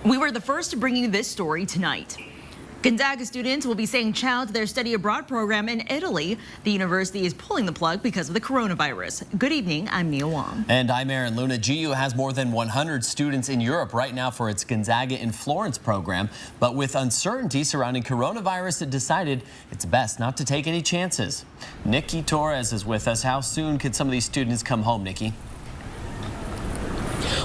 We were the first to bring you this story tonight. Gonzaga students will be saying ciao to their study abroad program in Italy. The university is pulling the plug because of the coronavirus. Good evening, I'm Mia Wong. And I'm Aaron Luna. GU has more than 100 students in Europe right now for its Gonzaga in Florence program. But with uncertainty surrounding coronavirus, it decided it's best not to take any chances. Nikki Torres is with us. How soon could some of these students come home, Nikki?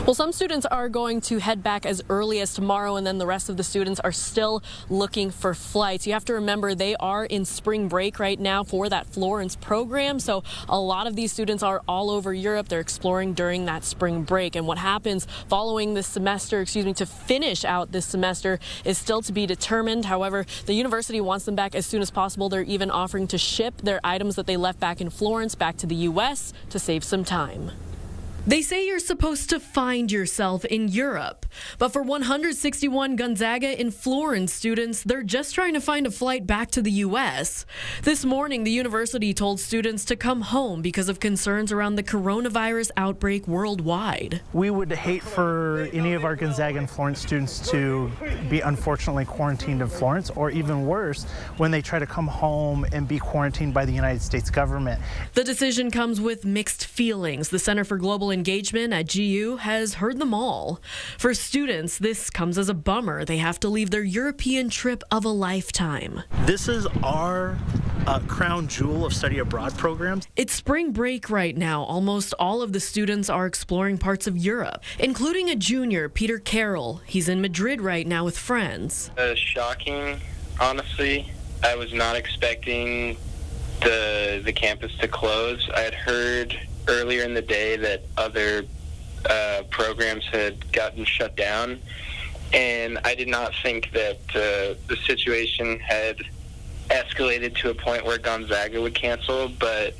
Well, some students are going to head back as early as tomorrow, and then the rest of the students are still looking for flights. You have to remember they are in spring break right now for that Florence program, so a lot of these students are all over Europe. They're exploring during that spring break, and what happens following this semester, to finish out this semester is still to be determined. However, the university wants them back as soon as possible. They're even offering to ship their items that they left back in Florence back to the U.S. to save some time. They say you're supposed to find yourself in Europe, but for 161 Gonzaga in Florence students, they're just trying to find a flight back to the U.S. This morning, the university told students to come home because of concerns around the coronavirus outbreak worldwide. We would hate for any of our Gonzaga and Florence students to be unfortunately quarantined in Florence, or even worse, when they try to come home and be quarantined by the United States government. The decision comes with mixed feelings. The Center for Global Engagement at GU has heard them all. For students, this comes as a bummer. They have to leave their European trip of a lifetime. This is our crown jewel of study abroad programs. It's spring break right now. Almost all of the students are exploring parts of Europe, including a junior, Peter Carroll. He's in Madrid right now with friends. Shocking, honestly. I was not expecting the campus to close. I had heard earlier in the day that other programs had gotten shut down, and I did not think that the situation had escalated to a point where Gonzaga would cancel, but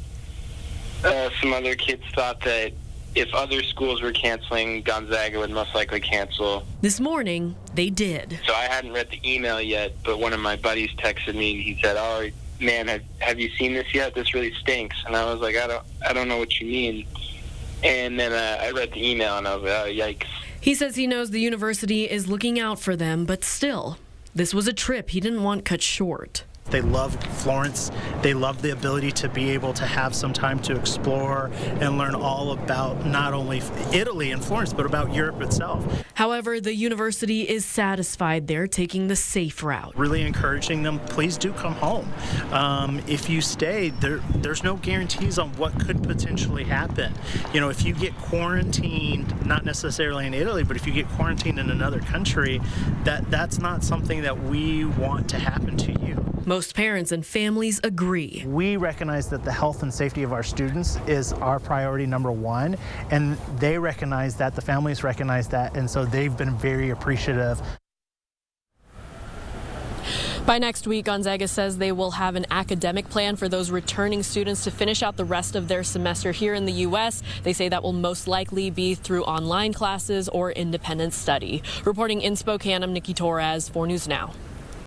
some other kids thought that if other schools were canceling, Gonzaga would most likely cancel. This morning, they did. So I hadn't read the email yet, but one of my buddies texted me. He said, "Oh, man, have you seen this yet? This really stinks." And I was like, I don't know what you mean. And then I read the email and I was like, oh, yikes. He says he knows the university is looking out for them, but still, this was a trip he didn't want cut short. They love Florence. They love the ability to be able to have some time to explore and learn all about not only Italy and Florence, but about Europe itself. However, the university is satisfied they're taking the safe route. Really encouraging them, please do come home. If you stay, there's no guarantees on what could potentially happen. You know, if you get quarantined, not necessarily in Italy, but if you get quarantined in another country, that's not something that we want to happen to you. Most parents and families agree. We recognize that the health and safety of our students is our priority number one, and they recognize that, the families recognize that, and so they've been very appreciative. By next week, Gonzaga says they will have an academic plan for those returning students to finish out the rest of their semester here in the U.S. They say that will most likely be through online classes or independent study. Reporting in Spokane, I'm Nikki Torres, 4 News Now.